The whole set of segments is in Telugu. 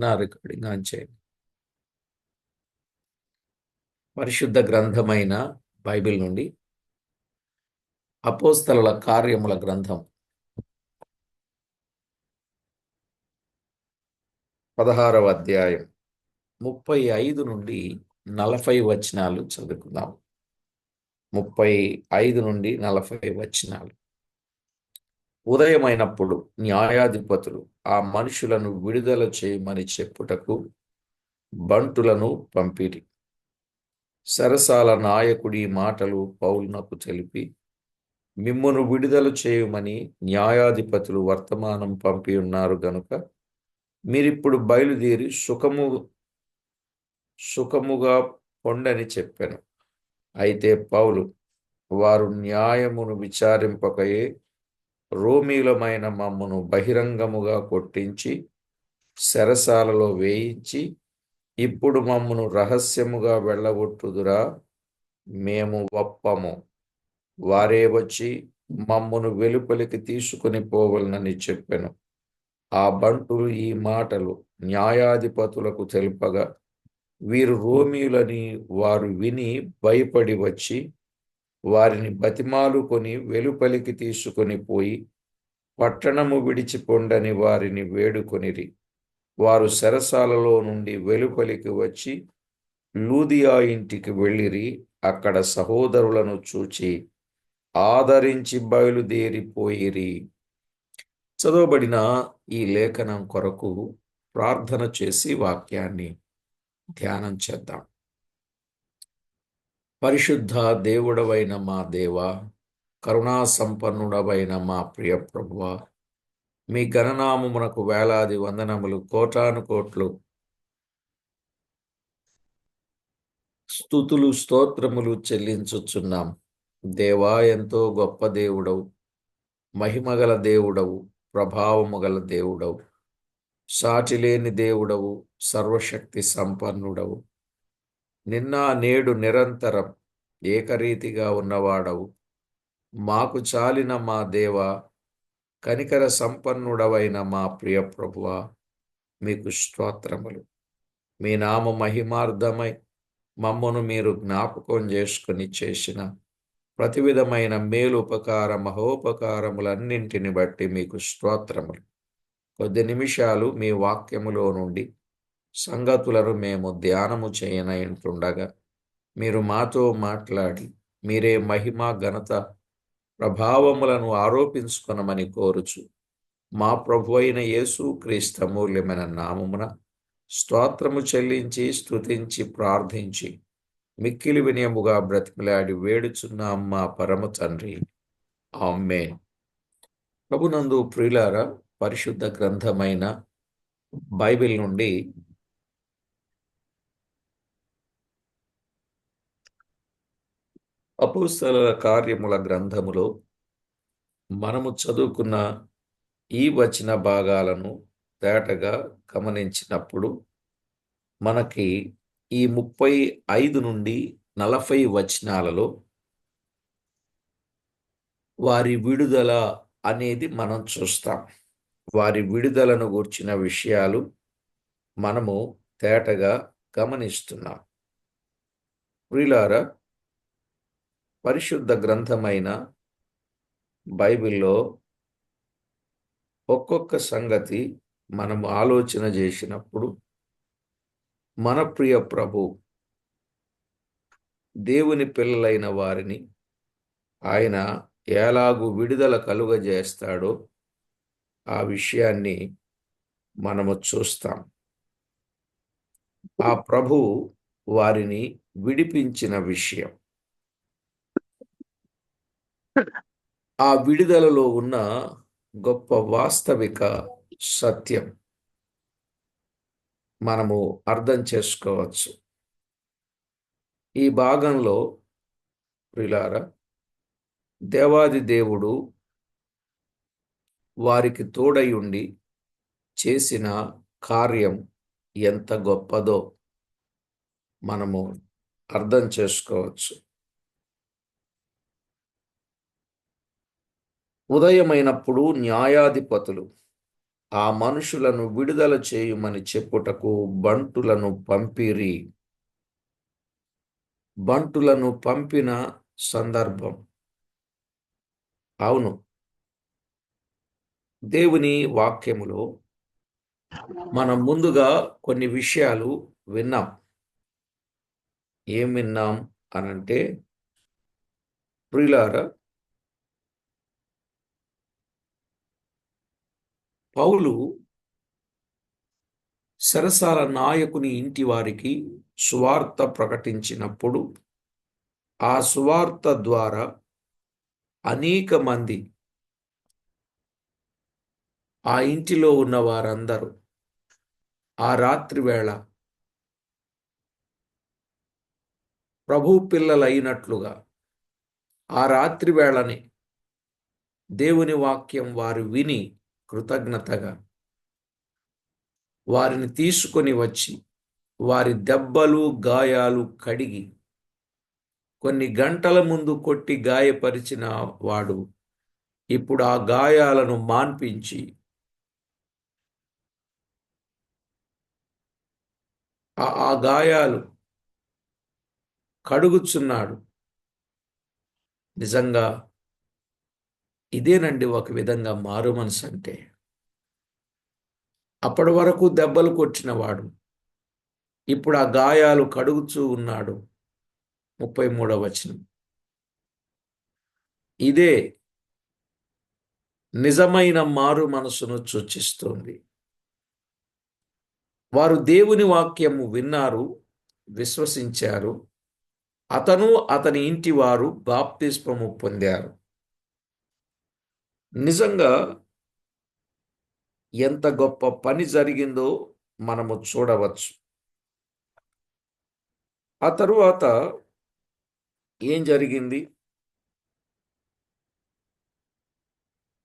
నా రికార్డింగ్ ఆన్ చేయండి. పరిశుద్ధ గ్రంథమైన బైబిల్ నుండి అపోస్తలుల కార్యముల గ్రంథం 16వ అధ్యాయం 35 నుండి 40 వచనాలు చదువుకుందాం. 35 నుండి 40 వచనాలు. ఉదయమైనప్పుడు న్యాయాధిపతులు ఆ మనుషులను విడుదల చేయమని చెప్పుటకు బంటులను పంపిరి. సరసాల నాయకుడి మాటలు పౌలునకు తెలిపి, మిమ్మును విడుదల చేయమని న్యాయాధిపతులు వర్తమానం పంపి ఉన్నారు గనుక మీరిప్పుడు బయలుదేరి సుఖముగా పొండని చెప్పాను. అయితే పౌలు, వారు న్యాయమును విచారింపకయే రోమీలమైన మమ్మను బహిరంగముగా కొట్టించి చెరసాలలో వేయించి ఇప్పుడు మమ్మను రహస్యముగా వెళ్ళగొట్టుదురా, మేము ఒప్పము. వారే వచ్చి మమ్మను వెలుపలికి తీసుకుని పోవలనని చెప్పెను. ఆ బంటులు ఈ మాటలు న్యాయాధిపతులకు తెలుపగా వీరు రోమీయులని వారు విని భయపడి వచ్చి వారిని బతిమాలుకొని వెలుపలికి తీసుకొని పోయి పట్టణము విడిచిపొండని వారిని వేడుకొనిరి. వారు చెరసాలలో నుండి వెలుపలికి వచ్చి లూదియా ఇంటికి వెళ్ళిరి. అక్కడ సహోదరులను చూచి ఆదరించి బయలుదేరిపోయిరి. చదవబడిన ఈ లేఖనం కొరకు ప్రార్థన చేసి వాక్యాన్ని ధ్యానం చేద్దాం. పరిశుద్ధ దేవుడవైన మా దేవ, కరుణా సంపన్నుడవైన మా ప్రియ ప్రభువా, మీ ఘననామమునకు వేలాది వందనములు, కోటాను కోట్లు స్తుతులు స్తోత్రములు చెల్లించుచున్నాం. దేవా, ఎంతో గొప్ప దేవుడవు, మహిమగల దేవుడవు, ప్రభావము గల దేవుడవు, సాటిలేని దేవుడవు, సర్వశక్తి సంపన్నుడవు, నిన్న నేడు నిరంతరం ఏకరీతిగా ఉన్నవాడవు. మాకు చాలిన మా దేవ, కనికర సంపన్నుడవైన మా ప్రియ ప్రభువా, మీకు స్తోత్రములు. మీ నామ మహిమార్థమై మమ్మను మీరు జ్ఞాపకం చేసుకుని చేసిన ప్రతి విధమైన మేలు ఉపకార మహోపకారములన్నింటిని బట్టి మీకు స్తోత్రములు. కొద్ది నిమిషాలు మీ వాక్యములో నుండి సంగతులను మేము ధ్యానము చేయనయుంటుండగా మీరు మాతో మాట్లాడి మీరే మహిమ ఘనత ప్రభావములను ఆరోపించుకొనమని కోరుచు మా ప్రభు అయిన యేసు క్రీస్తు అమూల్యమైన నామమున స్తోత్రము చెల్లించి స్తుతించి ప్రార్థించి మిక్కిలి వినయముగా బ్రతిమలాడి వేడుచున్నాం మా పరమ తండ్రి, ఆమేన్. ప్రభునందు ప్రియులారా, పరిశుద్ధ గ్రంథమైన బైబిల్ నుండి అపోస్తలుల కార్యముల గ్రంథములో మనము చదువుకున్న ఈ వచన భాగాలను తేటగా గమనించినప్పుడు మనకి ఈ 35 నుండి 40 వచనాలలో వారి విడుదల అనేది మనం చూస్తాం. వారి విడుదలను గూర్చిన విషయాలు మనము తేటగా గమనిస్తున్నాం. ప్రియులారా, పరిశుద్ధ గ్రంథమైన బైబిల్లో ఒక్కొక్క సంగతి మనము ఆలోచన చేసినప్పుడు మన ప్రియ ప్రభు దేవుని పిల్లలైన వారిని ఆయన ఎలాగూ విడుదల కలుగజేస్తాడో ఆ విషయాన్ని మనము చూస్తాం. ఆ ప్రభు వారిని విడిపించిన విషయం, ఆ విడుదలలో ఉన్న గొప్ప వాస్తవిక సత్యం మనము అర్థం చేసుకోవచ్చు. ఈ భాగంలో ప్రియులారా, దేవాది దేవుడు వారికి తోడై ఉండి చేసిన కార్యం ఎంత గొప్పదో మనము అర్థం చేసుకోవచ్చు. ఉదయమైనప్పుడు న్యాయాధిపతులు ఆ మనుషులను విడుదల చేయుమని చెప్పుటకు బంటులను పంపిరి. బంటులను పంపిన సందర్భం. అవును, దేవుని వాక్యములో మనం ముందుగా కొన్ని విషయాలు విన్నాం. ఏం విన్నాం అనంటే, ప్రియులారా, పౌలు చెరసాల నాయకుని ఇంటి వారికి సువార్త ప్రకటించినప్పుడు ఆ సువార్త ద్వారా అనేక మంది, ఆ ఇంటిలో ఉన్న వారందరూ ఆ రాత్రి వేళ ప్రభు పిల్లలైనట్లుగా ఆ రాత్రి వేళని దేవుని వాక్యం వారు విని కృతజ్ఞతగా వారిని తీసుకొని వచ్చి వారి దెబ్బలు గాయాలు కడిగి కొన్ని గంటల ముందు కొట్టి గాయపరిచిన వాడు ఇప్పుడు ఆ గాయాలను మాన్పించి ఆ గాయాలు కడుగుచున్నాడు. నిజంగా ఇదేనండి ఒక విధంగా మారు మనసు అంటే. అప్పటి వరకు దెబ్బలు కొట్టినవాడు ఇప్పుడు ఆ గాయాలు కడుగుచూ ఉన్నాడు. 33వ వచనం. ఇదే నిజమైన మారు మనసును సూచిస్తుంది. వారు దేవుని వాక్యము విన్నారు, విశ్వసించారు. అతను అతని ఇంటి వారు బాప్తిస్మము పొందారు. నిజంగా ఎంత గొప్ప పని జరిగిందో మనము చూడవచ్చు. ఆ తరువాత ఏం జరిగింది?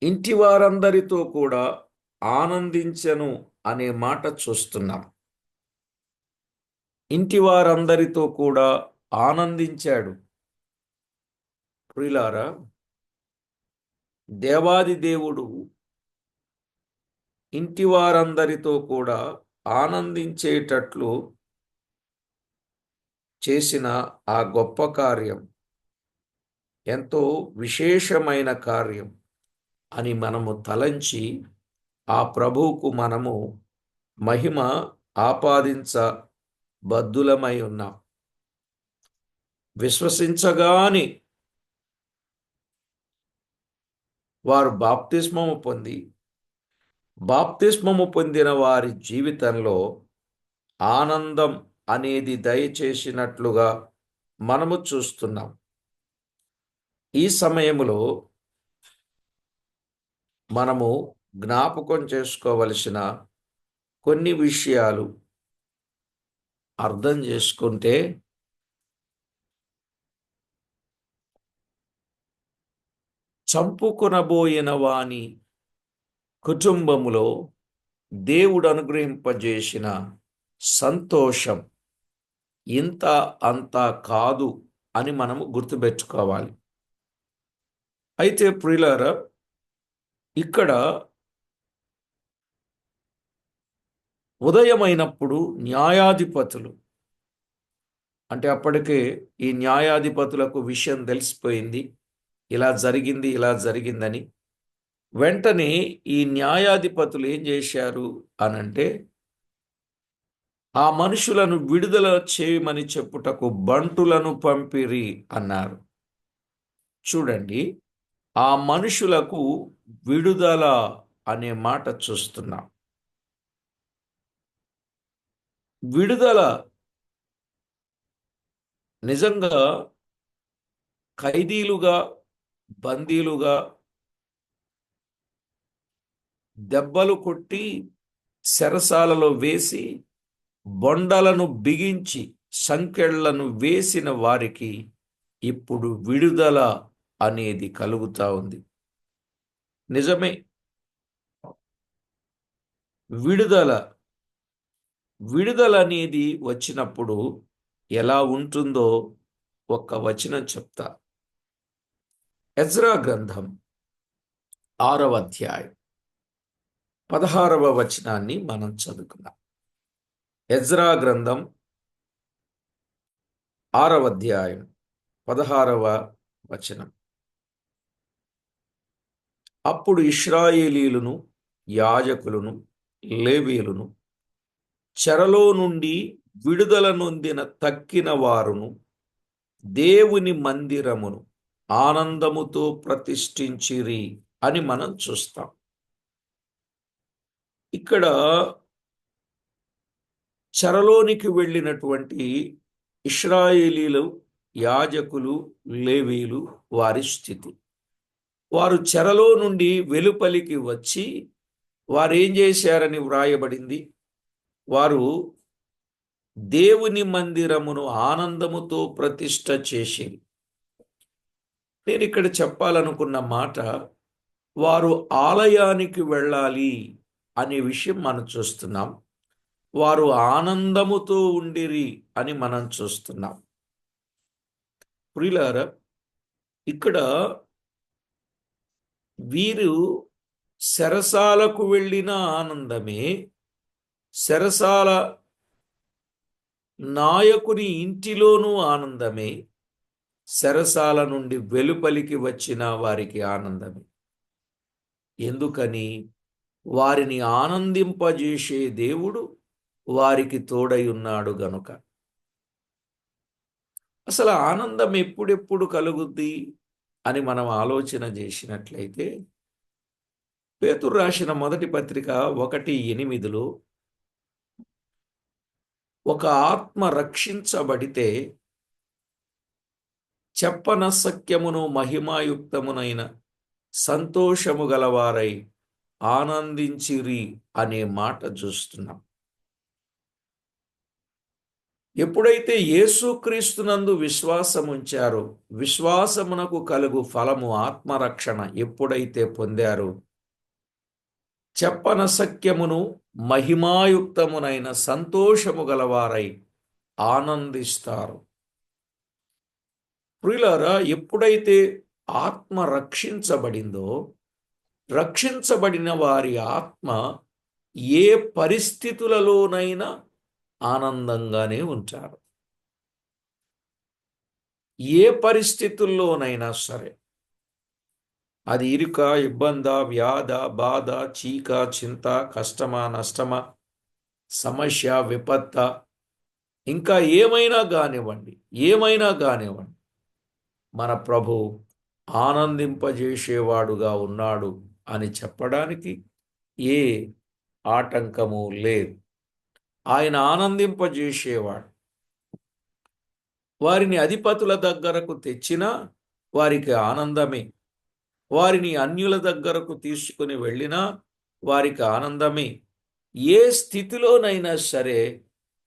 ఇంటి వారందరితో కూడా ఆనందించెను అనే మాట చూస్తున్నాం. ఇంటి వారందరితో కూడా ఆనందించాడు. ప్రియులారా, దేవాది దేవుడు ఇంటి వారందరితో కూడా ఆనందించేటట్లు చేసిన ఆ గొప్ప కార్యం ఎంతో విశేషమైన కార్యం అని మనము తలంచి ఆ ప్రభువుకు మనము మహిమ ఆపాదించ బద్దులమై ఉన్నాం. విశ్వసించగాని వారు బాప్తిస్మము పొందిన వారి జీవితంలో ఆనందం అనేది దయచేసినట్లుగా మనము చూస్తున్నాం. ఈ సమయంలో మనము జ్ఞాపకం చేసుకోవలసిన కొన్ని విషయాలు అర్థం చేసుకుంటే, చంపుకొనబోయిన వాని కుటుంబములో దేవుడు అనుగ్రహింపజేసిన సంతోషం ఇంత అంత కాదు అని మనము గుర్తుపెట్టుకోవాలి. అయితే ప్రియులారా, ఇక్కడ ఉదయమైనప్పుడు న్యాయాధిపతులు, అంటే అప్పటికే ఈ న్యాయాధిపతులకు విషయం తెలిసిపోయింది, ఇలా జరిగిందని. వెంటనే ఈ న్యాయాధిపతులు ఏం చేశారు అనంటే, ఆ మనుషులను విడుదల చేయమని చెప్పుటకు బంటులను పంపిరి అన్నారు. చూడండి, ఆ మనుషులకు విడుదల అనే మాట చూస్తున్నాం. విడుదల నిజంగా ఖైదీలుగా, బందీలుగా దెబ్బలు కొట్టి చెరసాలలో వేసి బొండలను బిగించి సంకెళ్లను వేసిన వారికి ఇప్పుడు విడుదల అనేది కలుగుతా ఉంది. నిజమే, విడుదల అనేది వచ్చినప్పుడు ఎలా ఉంటుందో ఒక్క వచనం చెప్తా. ఎజ్రా గ్రంథం 6వ అధ్యాయం 16వ వచనాన్ని మనం చదువుకుందాం. ఎజ్రా గ్రంథం 6వ అధ్యాయం 16వ వచనం. అప్పుడు ఇశ్రాయేలీయులను, యాజకులను, లేవీయులను, చెరలో నుండి విడుదల నొందిన తక్కిన వారును దేవుని మందిరమును ఆనందముతో ప్రతిష్ఠించిరి అని మనం చూస్తాం. ఇక్కడ చెరలోనికి వెళ్ళినటువంటి ఇశ్రాయేలీలు, యాజకులు, లేవీయులు వారి స్థితి. వారు చెరలో నుండి వెలుపలికి వచ్చి వారు ఏం చేశారని వ్రాయబడింది? వారు దేవుని మందిరమును ఆనందముతో ప్రతిష్ఠ చేసేది. నేను ఇక్కడ చెప్పాలనుకున్న మాట, వారు ఆలయానికి వెళ్ళాలి అనే విషయం మనం చూస్తున్నాం. వారు ఆనందముతో ఉండిరి అని మనం చూస్తున్నాం. ప్రియులారా, ఇక్కడ వీరు చెరసాలకు వెళ్ళిన ఆనందమే, చెరసాల నాయకుని ఇంటిలోనూ ఆనందమే, చెరసాల నుండి వెలుపలికి వచ్చిన వారికి ఆనందమే. ఎందుకని? వారిని ఆనందింపజేసే దేవుడు వారికి తోడై ఉన్నాడు గనుక. అసలు ఆనందం ఎప్పుడెప్పుడు కలుగుద్ది అని మనం ఆలోచన చేసినట్లయితే, పేతురు రాసిన మొదటి పత్రిక 1:8 ఒక ఆత్మ రక్షించబడితే చెప్పనసక్యమును మహిమాయుక్తమునైన సంతోషము గలవారై ఆనందించిరి అనే మాట చూస్తున్నాం. ఎప్పుడైతే యేసుక్రీస్తునందు విశ్వాసం ఉంచారో, విశ్వాసమునకు కలుగు ఫలము ఆత్మరక్షణ ఎప్పుడైతే పొందారో, చెప్పనసక్యమును మహిమాయుక్తమునైన సంతోషము గలవారై ఆనందిస్తారు. ప్రియులారా, ఎప్పుడైతే ఆత్మ రక్షించబడిందో, రక్షించబడిన వారి ఆత్మ ఏ పరిస్థితులలోనైనా ఆనందంగానే ఉంటారు. ఏ పరిస్థితుల్లోనైనా సరే, అది ఇరుక, ఇబ్బంద, వ్యాధ, బాధ, చీక, చింత, కష్టమా, నష్టమా, సమస్య, విపత్త, ఇంకా ఏమైనా కానివ్వండి, మన ప్రభు ఆనందింపజేసేవాడుగా ఉన్నాడు అని చెప్పడానికి ఏ ఆటంకము లేదు. ఆయన ఆనందింపజేసేవాడు. వారిని అధిపతుల దగ్గరకు తెచ్చినా వారికి ఆనందమే, వారిని అన్యుల దగ్గరకు తీసుకుని వెళ్ళినా వారికి ఆనందమే. ఏ స్థితిలోనైనా సరే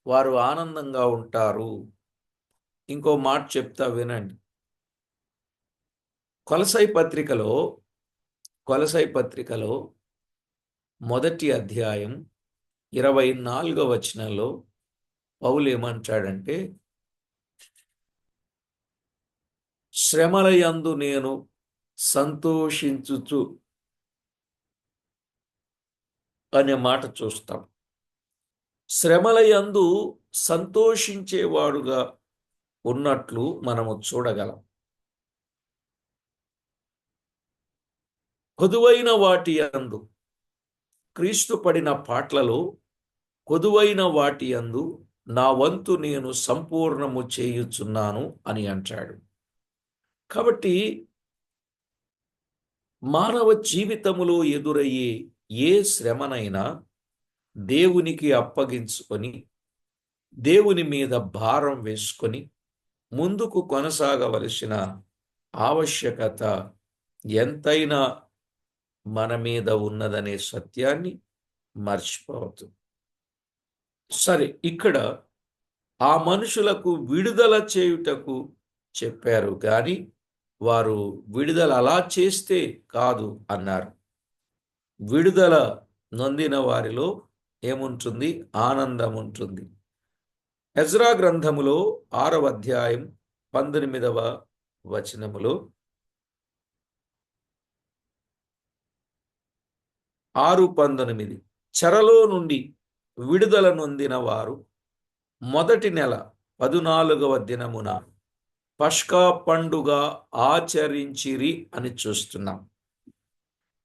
వారు ఆనందంగా ఉంటారు. ఇంకో మాట చెప్తా వినండి. కొలసై పత్రికలో మొదటి అధ్యాయం 24వ వచనంలో పౌలు ఏమంటాడంటే, శ్రమలయందు నేను సంతోషించుచు అనే మాట చూస్తాం. శ్రమలయందు సంతోషించేవాడుగా ఉన్నట్లు మనము చూడగలం. కొదువైన వాటి యందు, క్రీస్తు పడిన పాట్లలో కొదువైన వాటి యందు నా వంతు నేను సంపూర్ణము చేయుచున్నాను అని అంటాడు. కాబట్టి మానవ జీవితములో ఎదురయ్యే ఏ శ్రమనైనా దేవునికి అప్పగించుకొని, దేవుని మీద భారం వేసుకొని ముందుకు కొనసాగవలసిన ఆవశ్యకత ఎంతైనా మన మీద ఉన్నదనే సత్యాన్ని మర్చిపోవద్దు. సరే, ఇక్కడ ఆ మనుషులకు విడుదల చేయుటకు చెప్పారు, కానీ వారు విడుదల అలా చేస్తే కాదు అన్నారు. విడుదల నొందిన వారిలో ఏముంటుంది? ఆనందం ఉంటుంది. ఎజ్రా గ్రంథములో 6వ అధ్యాయం 19వ వచనములో, 6:19 చెరలో నుండి విడుదల నొందిన వారు మొదటి నెల 14వ దినమున పస్కా పండుగ ఆచరించిరి అని చూస్తున్నాం.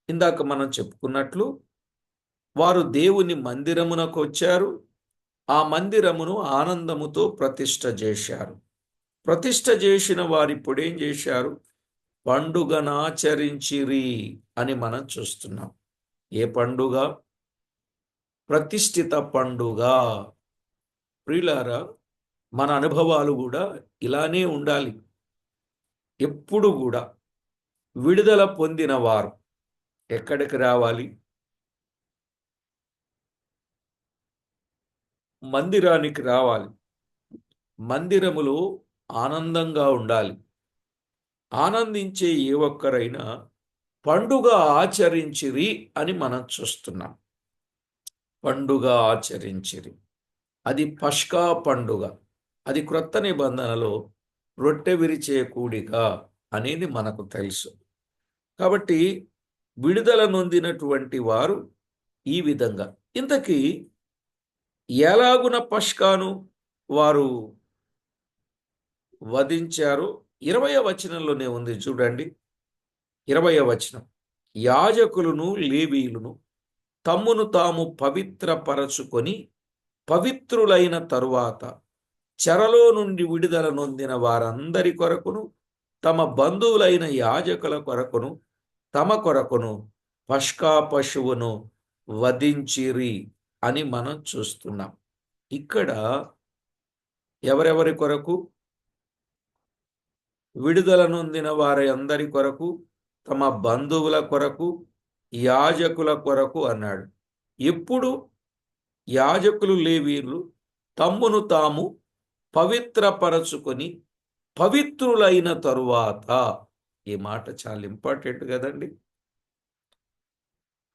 ఇందాక మనం చెప్పుకున్నట్లు వారు దేవుని మందిరమునకు వచ్చారు. ఆ మందిరమును ఆనందముతో ప్రతిష్ఠ చేశారు. ప్రతిష్ఠ చేసిన వారు ఇప్పుడు ఏం చేశారు? పండుగనాచరించిరి అని మనం చూస్తున్నాం. ఏ పండుగ? ప్రతిష్ఠిత పండుగ. ప్రియులారా, మన అనుభవాలు కూడా ఇలానే ఉండాలి. ఎప్పుడు కూడా విడుదల పొందిన వారు ఎక్కడికి రావాలి? మందిరానికి రావాలి. మందిరములో ఆనందంగా ఉండాలి. ఆనందించే ఏ ఒక్కరైనా పండుగ ఆచరించిరి అని మనం చూస్తున్నాం. పండుగ ఆచరించిరి. అది పస్కా పండుగ. అది క్రొత్త నిబంధనలో రొట్టె విరిచే కూడిక అనేది మనకు తెలుసు. కాబట్టి విడుదల నొందినటువంటి వారు ఈ విధంగా. ఇంతకీ ఎలాగున పస్కాను వారు వధించారు? 20వ వచనంలోనే ఉంది చూడండి. 20వ వచనం, యాజకులను లేవీయులను తమ్మును తాము పవిత్రపరచుకొని పవిత్రులైన తరువాత చెరలో నుండి విడుదల నొందిన వారందరి కొరకును తమ బంధువులైన యాజకుల కొరకును తమ కొరకును పస్కా పశువును వధించిరి అని మనం చూస్తున్నాం. ఇక్కడ ఎవరెవరి కొరకు? విడుదల నొందిన వారి అందరి కొరకు, తమ బంధువుల కొరకు, యాజకుల కొరకు అన్నాడు. ఎప్పుడు యాజకులు లేవీయులు తమ్మును తాము పవిత్రపరచుకొని పవిత్రులైన తరువాత, ఈ మాట చాలా ఇంపార్టెంట్ కదండి.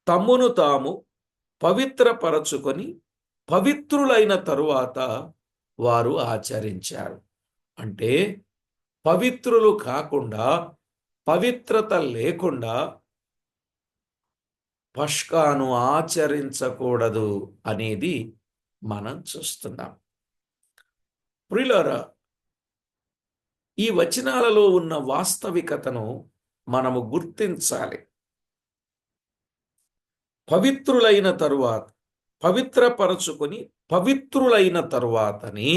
తమ్మును తాము పవిత్రపరచుకొని పవిత్రులైన తరువాత వారు ఆచరించారు. అంటే పవిత్రులు కాకుండా, పవిత్రత లేకుండా పస్కాను ఆచరించకూడదు అనేది మనం చూస్తున్నాం. ప్రియులారా, ఈ వచనాలలో ఉన్న వాస్తవికతను మనము గుర్తించాలి. పవిత్రులైన తరువాత, పవిత్రపరచుకొని పవిత్రులైన తరువాతని,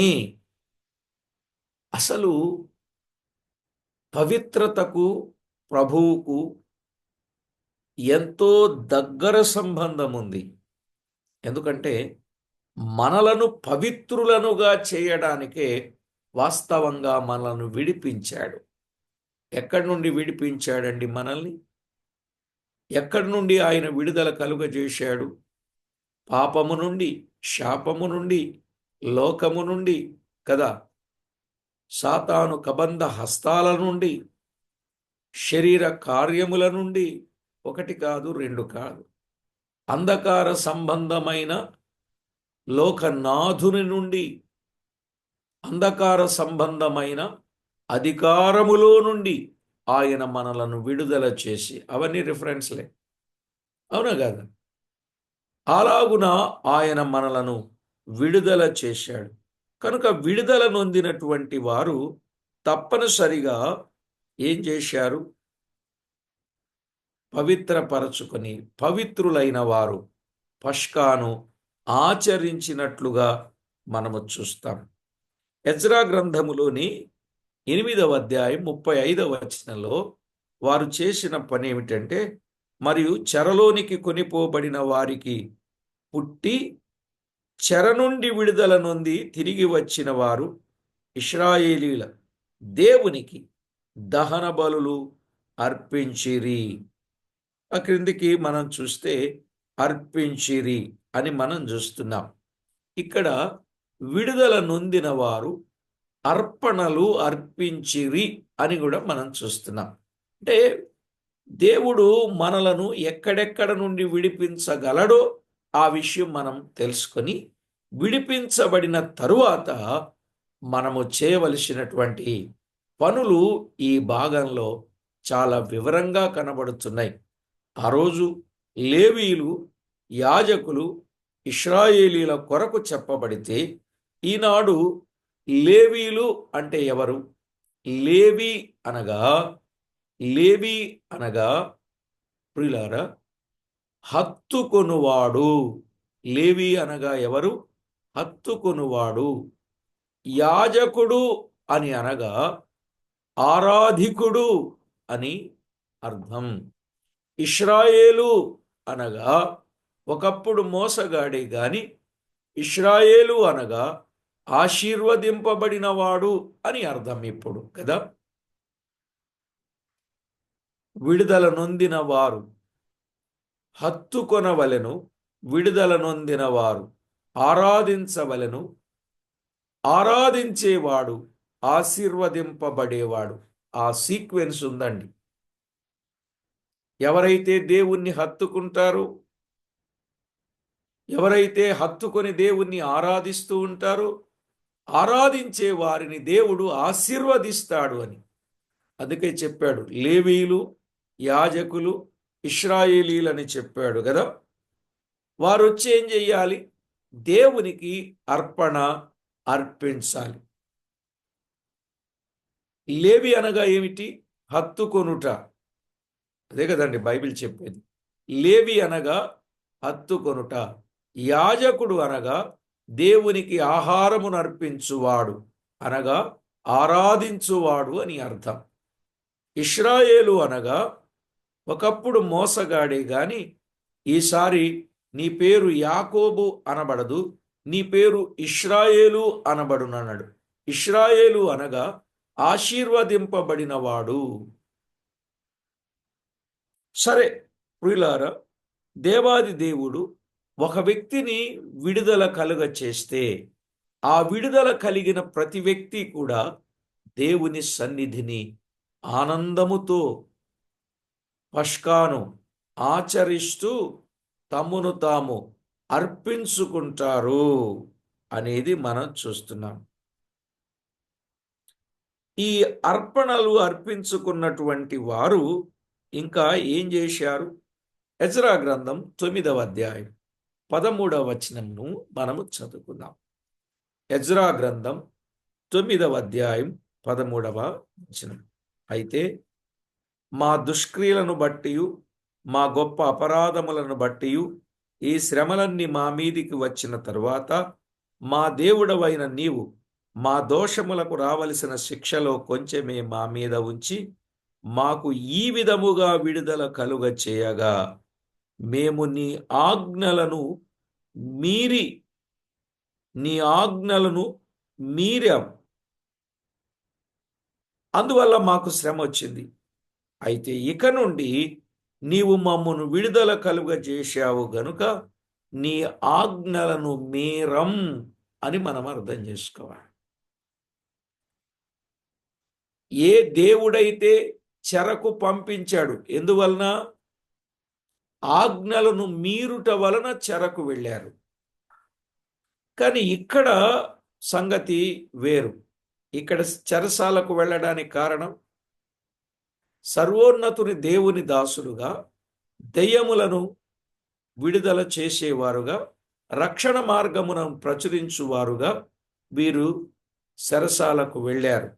అసలు పవిత్రతకు ప్రభువుకు ఎంతో దగ్గర సంబంధం ఉంది. ఎందుకంటే మనలను పవిత్రులనుగా చేయడానికే వాస్తవంగా మనల్ని విడిపించాడు. ఎక్కడి నుండి విడిపించాడండి మనల్ని? ఎక్కడి నుండి ఆయన విడుదల కలుగజేశాడు? పాపము నుండి, శాపము నుండి, లోకము నుండి కదా, సాతాను కబంధ హస్తాల నుండి, శరీర కార్యముల నుండి, ఒకటి కాదు రెండు కాదు, అంధకార సంబంధమైన లోకనాథుని నుండి, అంధకార సంబంధమైన అధికారములో నుండి ఆయన మనలను విడుదల చేసి, అవన్నీ రిఫరెన్స్లే, అవునా కాదా? అలాగున ఆయన మనలను విడుదల చేశాడు. కనుక విడుదల నొందినటువంటి వారు తప్పనిసరిగా ఏం చేశారు? పవిత్రపరచుకొని పవిత్రులైన వారు పస్కాను ఆచరించినట్లుగా మనము చూస్తాం. ఎజ్రా గ్రంథములోని 8వ అధ్యాయం 35వ వచనంలో వారు చేసిన పని ఏమిటంటే, మరియు చెరలోనికి కొనిపోబడిన వారికి పుట్టి చెర నుండి విడుదల నొంది తిరిగి వచ్చిన వారు ఇశ్రాయేలీల దేవునికి దహన బలులు అర్పించిరి. ఆ క్రిందికి మనం చూస్తే అర్పించిరి అని మనం చూస్తున్నాం. ఇక్కడ విడుదల నొందిన వారు అర్పణలు అర్పించిరి అని కూడా మనం చూస్తున్నాం. అంటే దేవుడు మనలను ఎక్కడెక్కడ నుండి విడిపించగలడో ఆ విషయం మనం తెలుసుకొని, విడిపించబడిన తరువాత మనము చేయవలసినటువంటి పనులు ఈ భాగంలో చాలా వివరంగా కనబడుతున్నాయి. ఆ రోజు లేవీయులు, యాజకులు ఇశ్రాయేలీల కొరకు చెప్పబడితే, ఈనాడు లేవీయులు అంటే ఎవరు? లేవి అనగా ప్రియులారా హత్తుకొనువాడు. లేవి అనగా ఎవరు? హత్తుకొనువాడు. యాజకుడు అని అనగా ఆరాధికుడు అని అర్థం. ఇశ్రాయేలు అనగా ఒకప్పుడు మోసగాడే గాని ఇశ్రాయేలు అనగా ఆశీర్వదింపబడినవాడు అని అర్థం ఇప్పుడు కదా. విడుదల నొందిన వారు హత్తుకొనవలెను, విడుదల నొందిన వారు ఆరాధించవలెను, ఆరాధించేవాడు ఆశీర్వదింపబడేవాడు. ఆ సీక్వెన్స్ ఉందండి. ఎవరైతే దేవుణ్ణి హత్తుకుంటారో, ఎవరైతే హత్తుకొని దేవుణ్ణి ఆరాధిస్తూ ఉంటారో, ఆరాధించే వారిని దేవుడు ఆశీర్వదిస్తాడు అని. అందుకే చెప్పాడు లేవీయులు, యాజకులు, ఇశ్రాయేలీలని చెప్పాడు కదా. వారు వచ్చి ఏం చెయ్యాలి? దేవునికి అర్పణ అర్పించాలి. లేవి అనగా ఏమిటి? హత్తుకొనుట. అదే కదండి బైబిల్ చెప్పేది. లేవి అనగా హత్తుకొనుట. యాజకుడు అనగా దేవునికి ఆహారమును అర్పించువాడు అనగా ఆరాధించువాడు అని అర్థం. ఇశ్రాయేలు అనగా ఒకప్పుడు మోసగాడే గాని ఈసారి నీ పేరు యాకోబు అనబడదు, నీ పేరు ఇశ్రాయేలు అనబడునన్నాడు. ఇశ్రాయేలు అనగా ఆశీర్వదింపబడినవాడు. సరే ప్రియులారా, దేవాది దేవుడు ఒక వ్యక్తిని విడుదల కలుగ చేస్తే ఆ విడుదల కలిగిన ప్రతి వ్యక్తి కూడా దేవుని సన్నిధిని ఆనందముతో పస్కాను ఆచరిస్తూ తమ్మును తాము అర్పించుకుంటారు అనేది మనం చూస్తున్నాం. ఈ అర్పణలు అర్పించుకున్నటువంటి వారు ఇంకా ఏం చేశారు? ఎజ్రా గ్రంథం 9వ అధ్యాయం 13వ వచనంను మనము చదువుకుందాం. ఎజ్రా గ్రంథం 9వ అధ్యాయం 13వ వచనం. అయితే మా దుష్క్రియలను బట్టి, మా గొప్ప అపరాధములను బట్టి ఈ శ్రమలన్నీ మా మీదికి వచ్చిన తరువాత మా దేవుడవైన నీవు మా దోషములకు రావలసిన శిక్షలో కొంచెమే మా మీద ఉంచి మాకు ఈ విధముగా విడుదల కలుగ చేయగా మేము నీ ఆజ్ఞలను మీరాం. అందువల్ల మాకు శ్రమ వచ్చింది. అయితే ఇక నుండి నీవు మమ్మను విడుదల కలుగ చేశావు గనుక నీ ఆజ్ఞలను మీరం అని మనం అర్థం చేసుకోవాలి. ఏ దేవుడైతే చెరకు పంపించాడు, ఎందువలన? ఆజ్ఞలను మీరుట వలన చెరకు వెళ్ళారు. కానీ ఇక్కడ సంగతి వేరు. ఇక్కడ చెరసాలకు వెళ్ళడానికి కారణం సర్వోన్నతుని దేవుని దాసులుగా, దెయ్యములను విడుదల చేసేవారుగా, రక్షణ మార్గమును ప్రచురించువారుగా వీరు చెరసాలకు వెళ్ళారు.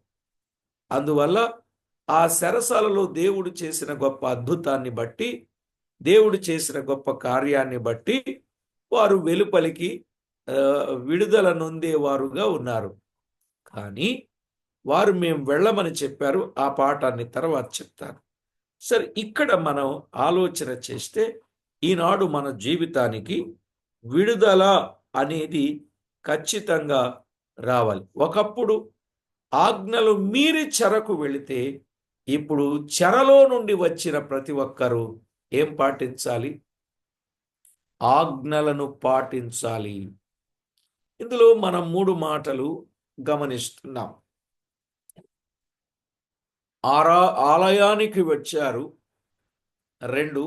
అందువల్ల ఆ చెరసాలలో దేవుడు చేసిన గొప్ప అద్భుతాన్ని బట్టి, దేవుడు చేసిన గొప్ప కార్యాన్ని బట్టి వారు వెలుపలికి విడుదల నొందేవారుగా ఉన్నారు. కానీ వారు మేము వెళ్ళమని చెప్పారు. ఆ పాఠాన్ని తర్వాత చెప్తాను. సరే, ఇక్కడ మనం ఆలోచన చేస్తే ఈనాడు మన జీవితానికి విడుదల అనేది ఖచ్చితంగా రావాలి. ఒకప్పుడు ఆజ్ఞలు మీరి చెరకు వెళితే ఇప్పుడు చెరలో నుండి వచ్చిన ప్రతి ఒక్కరూ ఏం పాటించాలి? ఆజ్ఞలను పాటించాలి. ఇందులో మనం 3 మాటలు గమనిస్తున్నాం. ఆలయానికి వచ్చారు, 2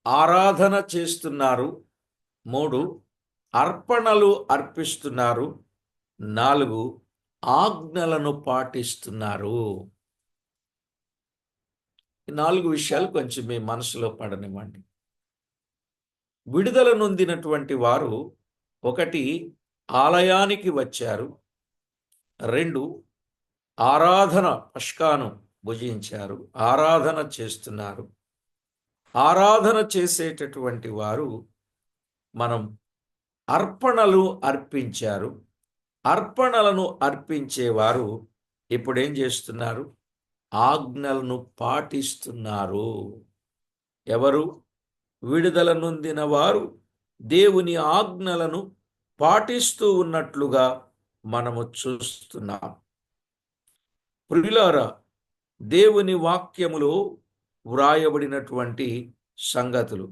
ఆరాధన చేస్తున్నారు, 3 అర్పణలు అర్పిస్తున్నారు, 4 ఆజ్ఞలను పాటిస్తున్నారు. ఈ 4 విషయాలు కొంచెం మీ మనసులో పడనివ్వండి. విడుదల నొందినటువంటి వారు ఒకటి ఆలయానికి వచ్చారు, 2 ఆరాధన పష్కాను భుజించారు, ఆరాధన చేస్తున్నారు. ఆరాధన చేసేటటువంటి వారు మనం అర్పణలు అర్పించారు. అర్పణలను అర్పించేవారు ఇప్పుడేం చేస్తున్నారు? ఆజ్ఞలను పాటిస్తున్నారు. ఎవరు? విడుదల నొందిన వారు దేవుని ఆజ్ఞలను పాటిస్తూ ఉన్నట్లుగా మనము చూస్తున్నాం. ప్రియులారా, దేవుని వాక్యములో వ్రాయబడినటువంటి సంగతులు.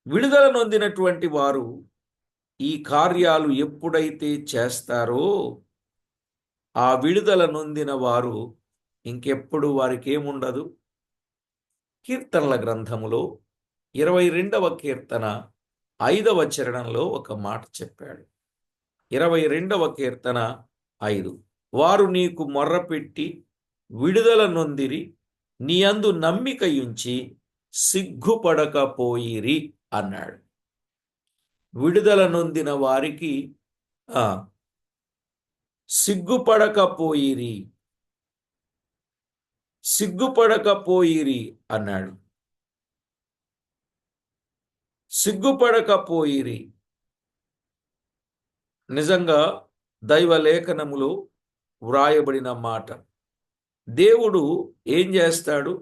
విడుదల నొందినటువంటి వారు ఈ కార్యాలు ఎప్పుడైతే చేస్తారో ఆ విడుదల నొందిన వారు ఇంకెప్పుడు వారికి ఏముండదు. కీర్తనల గ్రంథములో 22వ కీర్తన 5వ చరణంలో ఒక మాట చెప్పాడు. 22వ కీర్తన 5, వారు నీకు మొర్రపెట్టి విడుదల నొందిరి, నీ యందు నమ్మికయుంచి సిగ్గుపడకపోయిరి అన్నాడు. విడుదల నొందిన వారికి సిగ్గుపడకపోయిరి, సిగ్గుపడకపోయిరి అన్నాడు. సిగ్గుపడకపోయిరి. నిజంగా దైవ లేఖనములో వ్రాయబడిన మాట. దేవుడు ఏం చేస్తాడు?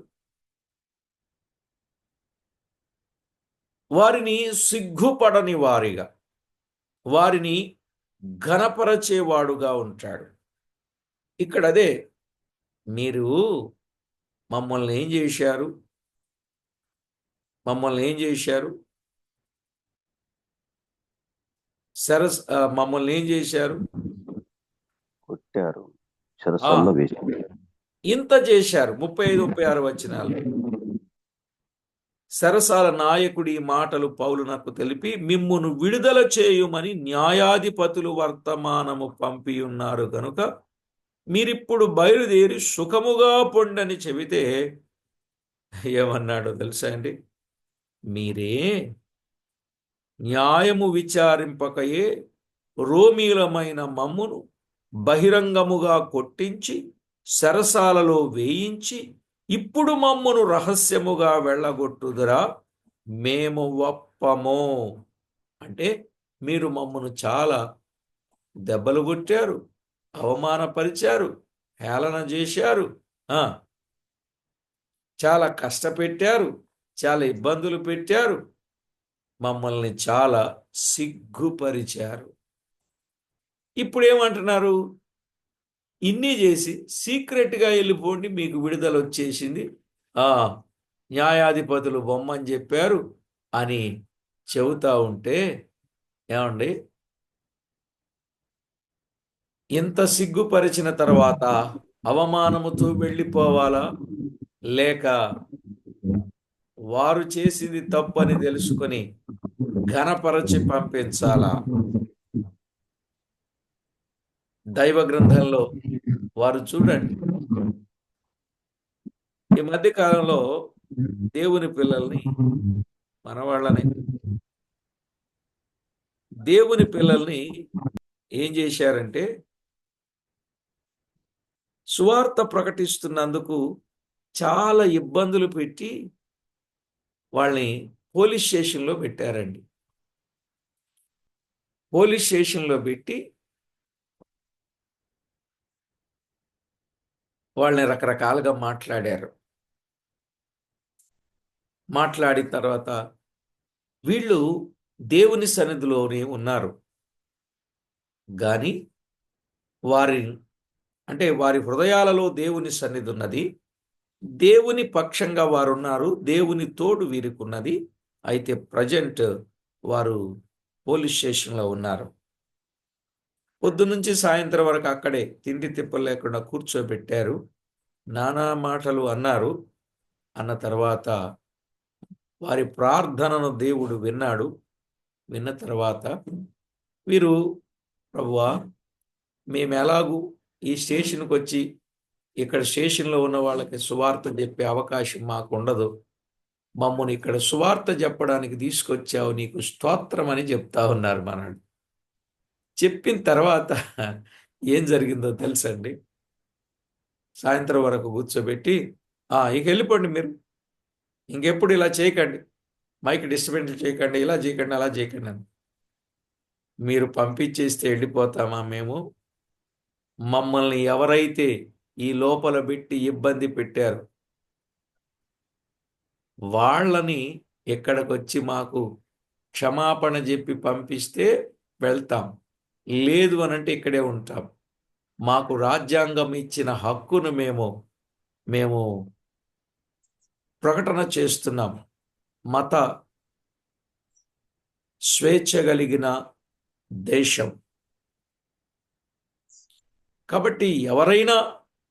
వారిని సిగ్గుపడని వారిగా, వారిని ఘనపరచేవాడుగా ఉంటాడు. ఇక్కడ అదే, మీరు మమ్మల్ని ఏం చేశారు? మమ్మల్ని ఏం చేశారు? మమ్మల్ని ఏం చేశారు? కొట్టారు, చెరసాల్లో వేశారు. ఇంత చేశారు. 35, 36 వచనాలు. సరసాల నాయకుడి మాటలు పౌలునకు తెలిపి, మిమ్మును విడుదల చేయుమని న్యాయాధిపతులు వర్తమానము పంపి ఉన్నారు గనుక మీరిప్పుడు బయలుదేరి సుఖముగా పొండని చెబితే ఏమన్నాడో తెలుసా అండి? మీరే న్యాయము విచారింపకయే రోమీలమైన మమ్మును బహిరంగముగా కొట్టించి సరసాలలో వేయించి ఇప్పుడు మమ్మును రహస్యముగా వెళ్ళగొట్టుదురా, మేము ఒప్పము. అంటే మీరు మమ్మను చాలా దెబ్బలు కొట్టారు, అవమానపరిచారు, హేళన చేశారు, చాలా కష్టపెట్టారు, చాలా ఇబ్బందులు పెట్టారు, మమ్మల్ని చాలా సిగ్గుపరిచారు. ఇప్పుడేమంటున్నారు? ఇన్ని చేసి సీక్రెట్గా వెళ్ళిపోండి, మీకు విడుదల వచ్చేసింది, న్యాయాధిపతులు బొమ్మని చెప్పారు అని చెబుతా ఉంటే, ఏమండి, ఇంత సిగ్గుపరిచిన తర్వాత అవమానముతో వెళ్ళిపోవాలా, లేక వారు చేసింది తప్పని తెలుసుకొని ఘనపరచి పంపించాలా? దైవ గ్రంథంలో వారు చూడండి, ఈ మధ్య కాలంలో దేవుని పిల్లల్ని, మనవాళ్ళని, దేవుని పిల్లల్ని ఏం చేశారంటే, సువార్త ప్రకటిస్తున్నందుకు చాలా ఇబ్బందులు పెట్టి వాళ్ళని పోలీస్ స్టేషన్లో పెట్టారండి. పోలీస్ స్టేషన్లో పెట్టి వాళ్ళని రకరకాలుగా మాట్లాడారు. మాట్లాడిన తర్వాత వీళ్ళు దేవుని సన్నిధిలోనే ఉన్నారు, కానీ వారి హృదయాలలో దేవుని సన్నిధి ఉన్నది, దేవుని పక్షంగా వారు ఉన్నారు, దేవుని తోడు వీరికి ఉన్నది. అయితే ప్రజెంట్ వారు పోలీస్ స్టేషన్లో ఉన్నారు. పొద్దునుంచి సాయంత్రం వరకు అక్కడే తిండి తిప్పలు లేకుండా కూర్చోబెట్టారు, నానా మాటలు అన్నారు. అన్న తర్వాత వారి ప్రార్థనను దేవుడు విన్నాడు. విన్న తర్వాత వీరు, ప్రభువా, మేము ఎలాగూ ఈ స్టేషన్కి వచ్చి ఇక్కడ స్టేషన్లో ఉన్న వాళ్ళకి సువార్త చెప్పే అవకాశం మాకు ఉండదు, మమ్మల్ని ఇక్కడ సువార్త చెప్పడానికి తీసుకొచ్చావు, నీకు స్తోత్రం అని చెప్తా ఉన్నారు మనల్ని. చెప్పిన తర్వాత ఏం జరిగిందో తెలుసండి. సాయంత్రం వరకు కూర్చోబెట్టి, ఇక వెళ్ళిపోండి మీరు, ఇంకెప్పుడు ఇలా చేయకండి, మైక్ డిస్టర్బెన్స్ చేయకండి, ఇలా చేయకండి, అలా చేయకండి అని. మీరు పంపించేస్తే వెళ్ళిపోతామా మేము? మమ్మల్ని ఎవరైతే ఈ లోపల పెట్టి ఇబ్బంది పెట్టారు వాళ్ళని ఇక్కడికి వచ్చి మాకు క్షమాపణ చెప్పి పంపిస్తే వెళ్తాం, లేదు అనంటే ఇక్కడే ఉంటాం. మాకు రాజ్యాంగం ఇచ్చిన హక్కును మేము ప్రకటన చేస్తున్నాం. మత స్వేచ్ఛ కలిగిన దేశం కాబట్టి ఎవరైనా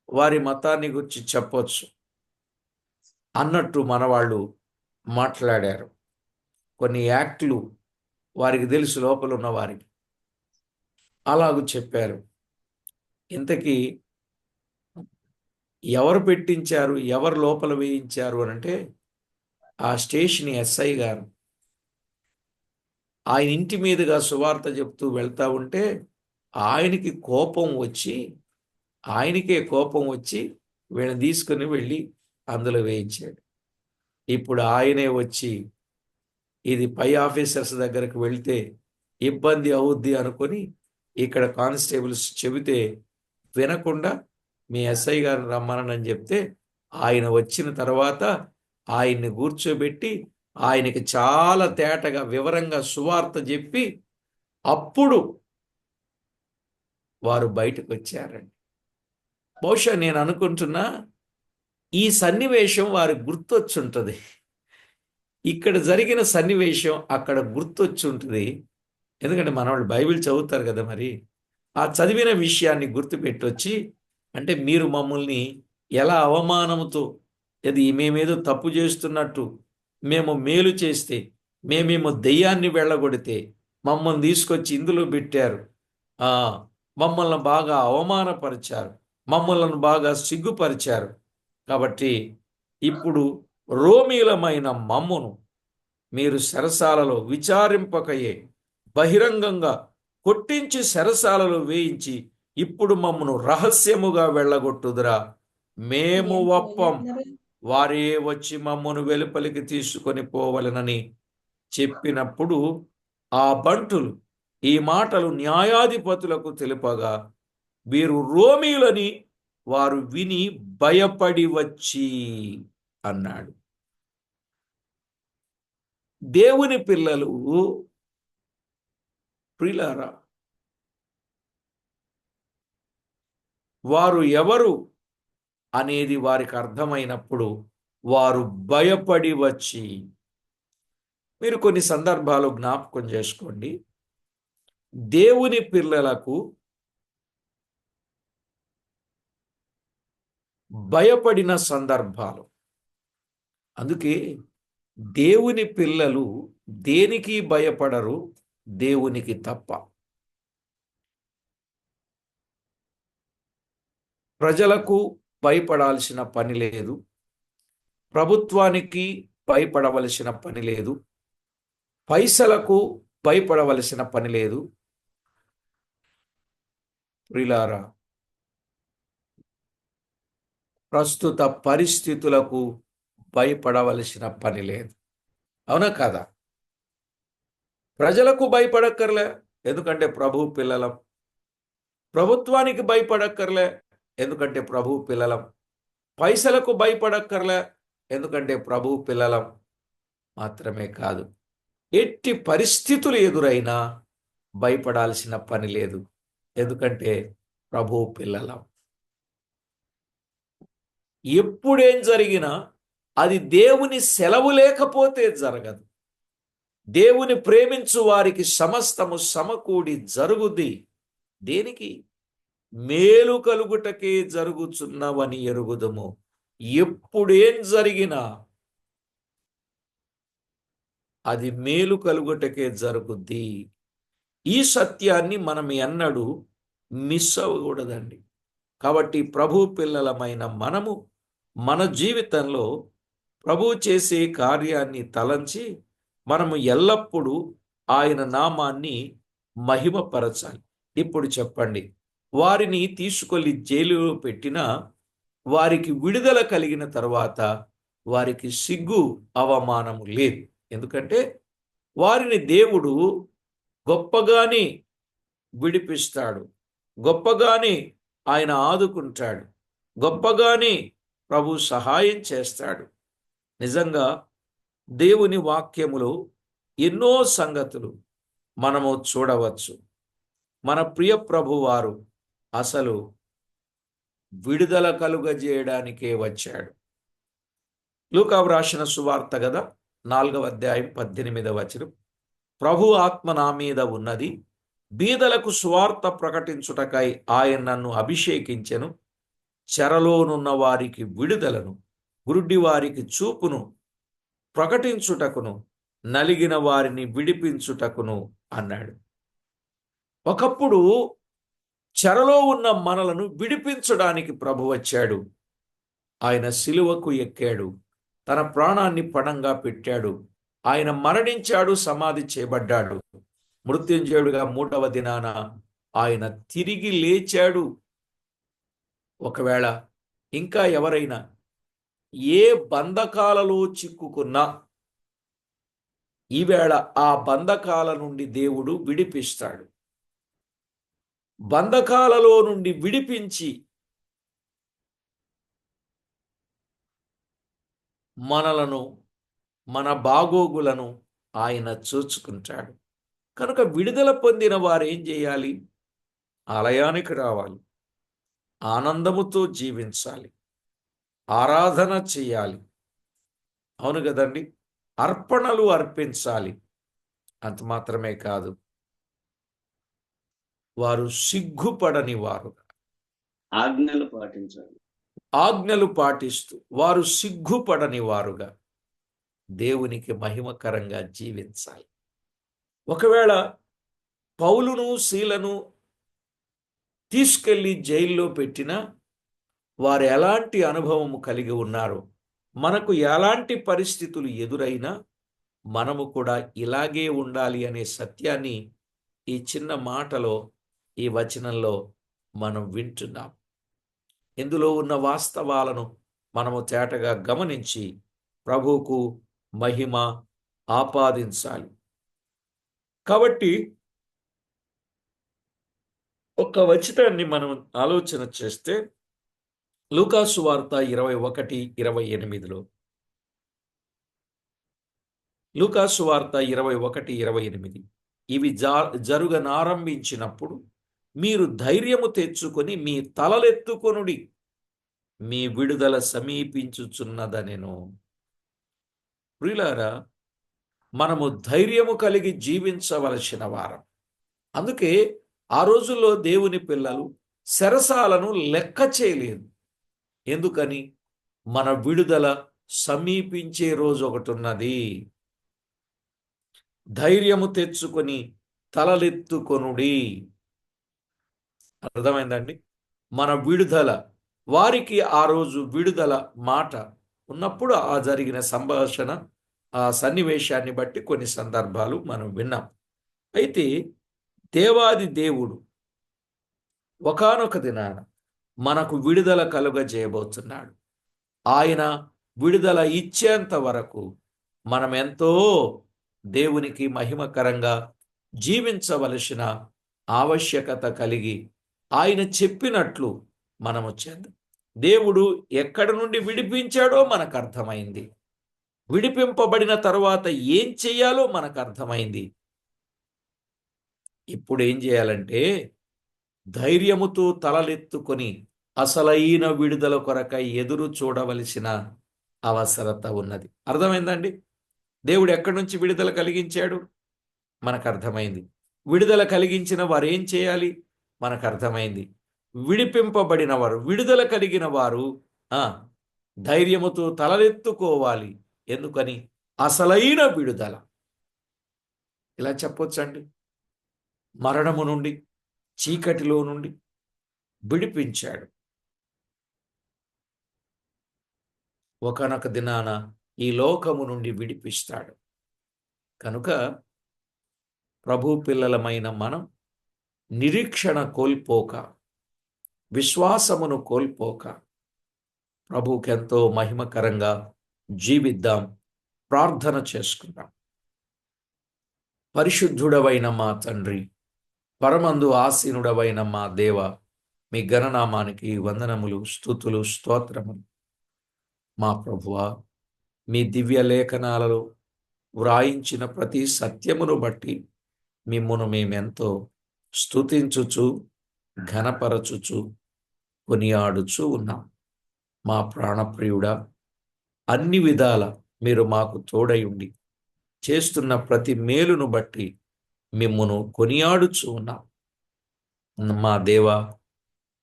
వారి మతాన్ని గురించి చెప్పొచ్చు అన్నట్టు మనవాళ్ళు మాట్లాడారు. కొన్ని యాక్ట్లు వారికి తెలుసు, లోపల ఉన్న వారికి అలాగూ చెప్పారు. ఇంతకీ ఎవరు పెట్టించారు, ఎవరు లోపల వేయించారు అనంటే ఆ స్టేషన్ ఎస్ఐ గారు. ఆయన ఇంటి మీదుగా సువార్త చెప్తూ వెళ్తా ఉంటే ఆయనకే కోపం వచ్చి వీళ్ళని తీసుకుని వెళ్ళి అందులో వేయించాడు. ఇప్పుడు ఆయనే వచ్చి ఇది పై ఆఫీసర్స్ దగ్గరకు వెళ్తే ఇబ్బంది అవుద్ది అనుకొని ఇక్కడ కానిస్టేబుల్స్ చెబితే వినకుండా మీ ఎస్ఐ గారు రమ్మనని చెప్తే ఆయన వచ్చిన తర్వాత ఆయన్ని కూర్చోబెట్టి ఆయనకి చాలా తేటగా వివరంగా సువార్త చెప్పి అప్పుడు వారు బయటకు వచ్చారండి. బహుశా నేను అనుకుంటున్నా ఈ సన్నివేశం వారికి గుర్తొచ్చుంటుంది. ఇక్కడ జరిగిన సన్నివేశం అక్కడ గుర్తొచ్చుంటుంది. ఎందుకంటే మనవాళ్ళు బైబిల్ చదువుతారు కదా, మరి ఆ చదివిన విషయాన్ని గుర్తుపెట్టొచ్చి, అంటే మీరు మమ్మల్ని ఎలా అవమానంతో, అది మేమేదో తప్పు చేస్తున్నట్టు, మేము మేలు చేస్తే, మేమేమో దెయ్యాన్ని వెళ్ళగొడితే మమ్మల్ని తీసుకొచ్చి ఇందులో పెట్టారు, మమ్మల్ని బాగా అవమానపరిచారు, మమ్మల్ని బాగా సిగ్గుపరిచారు. కాబట్టి ఇప్పుడు రోమీలమైన మమ్మును మీరు చెరసాలలో విచారింపకయే బహిరంగంగా కొట్టించి చెరసాలలో వేయించి ఇప్పుడు మమ్మను రహస్యముగా వెళ్ళగొట్టుదురా, మేము ఒప్పం, వారే వచ్చి మమ్మను వెలుపలికి తీసుకొని పోవలెనని చెప్పినప్పుడు ఆ బంటులు ఈ మాటలు న్యాయాధిపతులకు తెలుపగా వీరు రోమీయులని వారు విని భయపడి వచ్చి అన్నాడు. దేవుని పిల్లలు ప్రియులారా, వారు ఎవరు అనేది వారికి అర్థమైనప్పుడు వారు భయపడి వచ్చి, మీరు కొన్ని సందర్భాలు జ్ఞాపకం చేసుకోండి. దేవుని పిల్లలకు భయపడిన సందర్భాలు. అందుకే దేవుని పిల్లలు దేనికి భయపడరు, దేవునికి తప్ప. ప్రజలకు భయపడాల్సిన పని లేదు, ప్రభుత్వానికి భయపడవలసిన పని లేదు, పైసలకు భయపడవలసిన పని లేదు. ప్రియులారా, ప్రస్తుత పరిస్థితులకు భయపడవలసిన పని లేదు. అవునా కదా? ప్రజలకు భయపడక్కర్లే, ఎందుకంటే ప్రభు పిల్లలం. ప్రభుత్వానికి భయపడక్కర్లే, ఎందుకంటే ప్రభు పిల్లలం. పైసలకు భయపడక్కర్లే, ఎందుకంటే ప్రభు పిల్లలం. మాత్రమే కాదు, ఎట్టి పరిస్థితులు ఎదురైనా భయపడాల్సిన పని లేదు, ఎందుకంటే ప్రభు పిల్లలం. ఎప్పుడేం జరిగినా అది దేవుని సెలవు లేకపోతే జరగదు. దేవుని ప్రేమించు వారికి సమస్తము సమకూడి జరుగుద్ది. దేనికి? మేలు కలుగుటకే జరుగుచున్నవని ఎరుగుదుము. ఎప్పుడేం జరిగినా అది మేలు కలుగుటకే జరుగుద్ది. ఈ సత్యాన్ని మనం ఎన్నడూ మిస్ అవ్వకూడదండి. కాబట్టి ప్రభు పిల్లలమైన మనము మన జీవితంలో ప్రభువు చేసే కార్యాన్ని తలంచి మనము ఎల్లప్పుడూ ఆయన నామాన్ని మహిమపరచాలి. ఇప్పుడు చెప్పండి, వారిని తీసుకెళ్లి జైలులో పెట్టినా వారికి విడుదల కలిగిన తర్వాత వారికి సిగ్గు అవమానము లేదు. ఎందుకంటే వారిని దేవుడు గొప్పగానే విడిపిస్తాడు, గొప్పగానే ఆయన ఆదుకుంటాడు, గొప్పగానే ప్రభు సహాయం చేస్తాడు. నిజంగా దేవుని వాక్యములో ఎన్నో సంగతులు మనము చూడవచ్చు. మన ప్రియ ప్రభువారు అసలు విడుదల కలుగజేయడానికే వచ్చాడు. లూకా వ్రాసిన సువార్త కదా, 4వ అధ్యాయం 18వ వచనం. ప్రభు ఆత్మ నా మీద ఉన్నది, బీదలకు సువార్త ప్రకటించుటకై ఆయన నన్ను అభిషేకించెను, చెరలోనున్న వారికి విడుదలను, గురుడి వారికి చూపును ప్రకటించుటకును, నలిగిన వారిని విడిపించుటకును అన్నాడు. ఒకప్పుడు చెరలో ఉన్న మనలను విడిపించడానికి ప్రభు వచ్చాడు. ఆయన సిలువకు ఎక్కాడు, తన ప్రాణాన్ని పణంగా పెట్టాడు, ఆయన మరణించాడు, సమాధి చేయబడ్డాడు, మృత్యుంజయుడిగా 3వ దినాన ఆయన తిరిగి లేచాడు. ఒకవేళ ఇంకా ఎవరైనా ఏ బంధకాలలో చిక్కుకున్నా ఈవేళ ఆ బంధకాల నుండి దేవుడు విడిపిస్తాడు. బంధకాలలో నుండి విడిపించి మనలను, మన బాగోగులను ఆయన చూచుకుంటాడు. కనుక విడుదల పొందిన వారు ఏం చేయాలి? ఆలయానికి రావాలి, ఆనందముతో జీవించాలి, ఆరాధన చేయాలి. అవును కదండి, అర్పణలు అర్పించాలి. అంత మాత్రమే కాదు, వారు సిగ్గుపడని వారు, ఆజ్ఞలు పాటించాలి. ఆజ్ఞలు పాటిస్తూ వారు సిగ్గుపడని వారుగా దేవునికి మహిమకరంగా జీవించాలి. ఒకవేళ పౌలును శీలను తీసుకెళ్లి జైల్లో పెట్టినా వారు ఎలాంటి అనుభవము కలిగి ఉన్నారో, మనకు ఎలాంటి పరిస్థితులు ఎదురైనా మనము కూడా ఇలాగే ఉండాలి అనే సత్యాన్ని ఈ చిన్న మాటలో, ఈ వచనంలో మనం వింటున్నాం. ఇందులో ఉన్న వాస్తవాలను మనము తేటగా గమనించి ప్రభువుకు మహిమ ఆపాదించాలి. కాబట్టి ఒక వచనాన్ని మనం ఆలోచన చేస్తే లూకా సువార్త 21:28లో, లూకా సువార్త 21:28, ఇవి జరుగనారంభించినప్పుడు మీరు ధైర్యము తెచ్చుకొని మీ తలలెత్తుకొనుడి, మీ విడుదల సమీపించుచున్నదనెను. ప్రియులారా, మనము ధైర్యము కలిగి జీవించవలసిన వారం. అందుకే ఆ రోజుల్లో దేవుని పిల్లలు చెరసాలను లెక్క చేయలేదు. ఎందుకని? మన విడుదల సమీపించే రోజు ఒకటి ఉన్నది. ధైర్యము తెచ్చుకొని తలలెత్తుకొనుడి. అర్థమైందండి? మన విడుదల, వారికి ఆ రోజు విడుదల మాట ఉన్నప్పుడు ఆ జరిగిన సంభాషణ, ఆ సన్నివేశాన్ని బట్టి కొన్ని సందర్భాలు మనం విన్నాం. అయితే దేవాది దేవుడు ఒకానొక దినాన మనకు విడుదల కలుగజేయబోతున్నాడు. ఆయన విడుదల ఇచ్చేంత వరకు మనం ఎంతో దేవునికి మహిమకరంగా జీవించవలసిన ఆవశ్యకత కలిగి ఆయన చెప్పినట్లు మనము చేద్దాం. దేవుడు ఎక్కడి నుండి విడిపించాడో మనకు అర్థమైంది. విడిపింపబడిన తరువాత ఏం చేయాలో మనకు అర్థమైంది. ఇప్పుడు ఏం చేయాలంటే ధైర్యముతో తలలెత్తుకొని అసలైన విడుదల కొరకై ఎదురు చూడవలసిన అవసరత ఉన్నది. అర్థమైందండి? దేవుడు ఎక్కడి నుంచి విడుదల కలిగించాడు మనకు అర్థమైంది. విడుదల కలిగించిన వారు ఏం చేయాలి మనకు అర్థమైంది. విడిపింపబడిన వారు, విడుదల కలిగిన వారు ధైర్యముతో తలలెత్తుకోవాలి. ఎందుకని? అసలైన విడుదల. ఇలా చెప్పొచ్చండి, మరణము నుండి, చీకటిలో నుండి విడిపించాడు. ఒకానొక దినాన ఈ లోకము నుండి విడిపిస్తాడు. కనుక ప్రభు పిల్లలమైన మనం నిరీక్షణ కోల్పోక, విశ్వాసమును కోల్పోక ప్రభుకెంతో మహిమకరంగా జీవిద్దాం. ప్రార్థన చేసుకుందాం. పరిశుద్ధుడవైన మా తండ్రి, పరమందు ఆసీనుడవైన మా దేవ, మీ ఘననామానికి వందనములు, స్తుతులు, స్తోత్రములు. మా ప్రభువా, మీ దివ్య లేఖనాలలో వ్రాయించిన ప్రతి సత్యమును బట్టి మిమ్మును మేమెంతో స్తుతించుచు, ఘనపరచుచు, కొనియాడుచు ఉన్నాం. మా ప్రాణప్రియుడా, అన్ని విధాల మీరు మాకు తోడై ఉండి చేస్తున్న ప్రతి మేలును బట్టి మిమ్మును కొనియాడుచు ఉన్నాం. మా దేవా,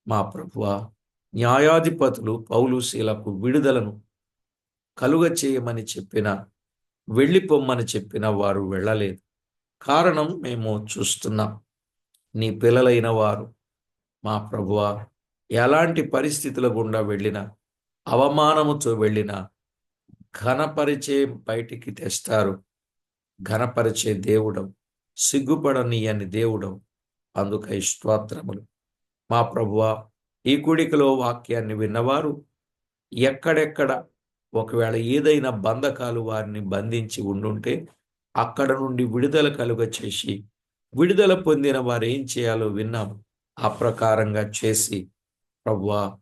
మా ప్రభువా, న్యాయాధిపతులు పౌలు శీలకు విడుదలను కలుగ చేయమని చెప్పిన, వెళ్ళిపోమ్మని చెప్పిన వారు వెళ్ళలేదు. కారణం మేము చూస్తున్నాం. నీ పిల్లలైన వారు మా ప్రభువా, ఎలాంటి పరిస్థితుల గుండా వెళ్ళినా, అవమానముతో వెళ్ళినా ఘనపరిచే బయటికి తెస్తారు. ఘనపరిచే దేవుడవు, సిగ్గుపడనీయని దేవుడవు. అందుకై స్తోత్రములు. మా ప్రభువా, ఈ కూడికలో వాక్యాన్ని విన్నవారు ఎక్కడెక్కడ ఒకవేళ ఏదైనా బంధకాలు వారిని బంధించి ఉండుంటే అక్కడ నుండి విడుదల కలుగ చేసి, విడుదల పొందిన వారు ఏం చేయాలో విన్నాం. ఆ ప్రకారంగా చేసి ప్రభువా,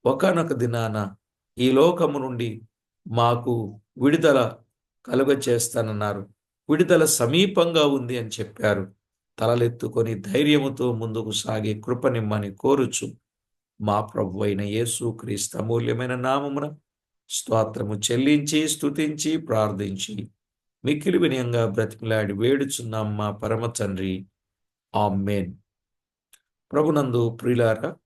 ఒకానొక దినాన ఈ లోకము నుండి మాకు విడుదల కలుగ చేస్తానన్నారు. విడుదల సమీపంగా ఉంది అని చెప్పారు. తలలెత్తుకొని ధైర్యముతో ముందుకు సాగే కృపనిమ్మని కోరుచు మా ప్రభువైన యేసుక్రీస్తు అమూల్యమైన నామమున స్తోత్రము చెల్లించి, స్తుతించి, ప్రార్థించి మిక్కిలి వినయంగా బ్రతిమలాడి వేడుచున్నాం మా పరమ తండ్రి. ఆమేన్. ప్రభునందు ప్రియులారా,